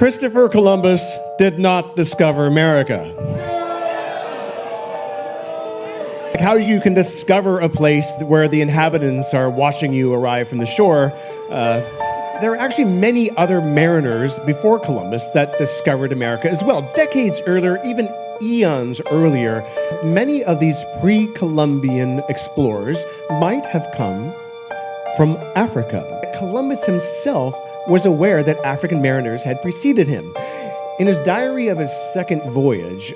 Christopher Columbus did not discover America. How you can discover a place where the inhabitants are watching you arrive from the shore. There are actually many other mariners before Columbus that discovered America as well. Decades earlier, even eons earlier, many of these pre-Columbian explorers might have come from Africa. Columbus himself was aware that African mariners had preceded him. In his diary of his second voyage,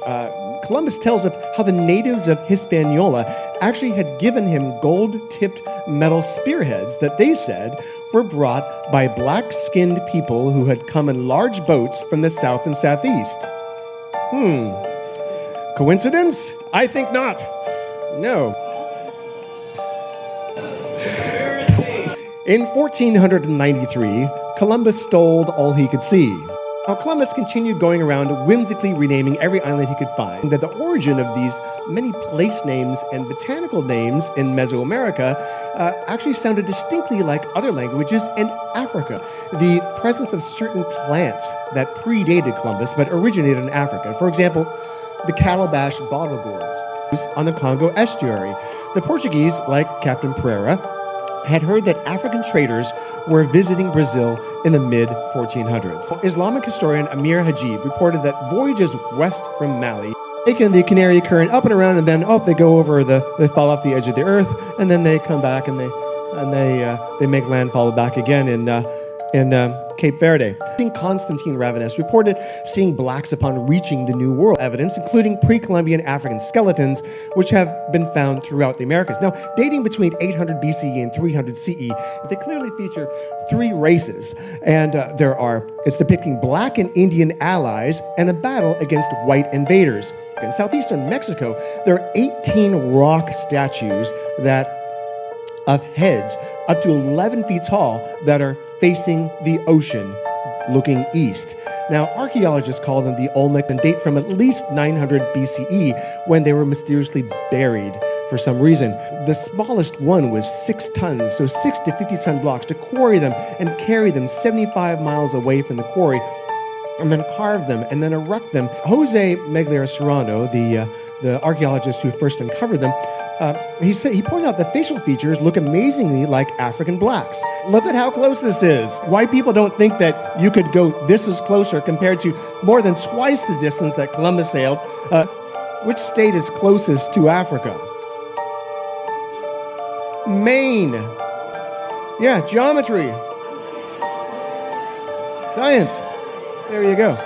Columbus tells of how the natives of Hispaniola actually had given him gold-tipped metal spearheads that they said were brought by black-skinned people who had come in large boats from the south and southeast. Coincidence? I think not. No. In 1493, Columbus stole all he could see. Now, Columbus continued going around whimsically renaming every island he could find. That the origin of these many place names and botanical names in Mesoamerica actually sounded distinctly like other languages in Africa. The presence of certain plants that predated Columbus but originated in Africa. For example, the calabash bottle gourds on the Congo estuary. The Portuguese, like Captain Pereira, had heard that African traders were visiting Brazil in the mid-1400s. Islamic historian Amir Hajib reported that voyages west from Mali, taking the Canary Current up and around, and then they go over they fall off the edge of the earth, and then they come back and they make landfall back again in Cape Verde. Constantine Ravanus reported seeing blacks upon reaching the New World. Evidence, including pre-Columbian African skeletons, which have been found throughout the Americas. Now, dating between 800 BCE and 300 CE, they clearly feature three races, and it's depicting black and Indian allies and a battle against white invaders. In southeastern Mexico, there are 18 rock statues of heads up to 11 feet tall that are facing the ocean, looking east. Now, archaeologists call them the Olmec and date from at least 900 BCE when they were mysteriously buried for some reason. The smallest one was 6 tons, so 6 to 50-ton blocks to quarry them and carry them 75 miles away from the quarry, and then carve them, and then erect them. Jose Meglia Serrano, the archaeologist who first uncovered them, he pointed out the facial features look amazingly like African blacks. Look at how close this is. White people don't think that you could go this is closer compared to more than twice the distance that Columbus sailed. Which state is closest to Africa? Maine. Yeah, geometry. Science. There you go.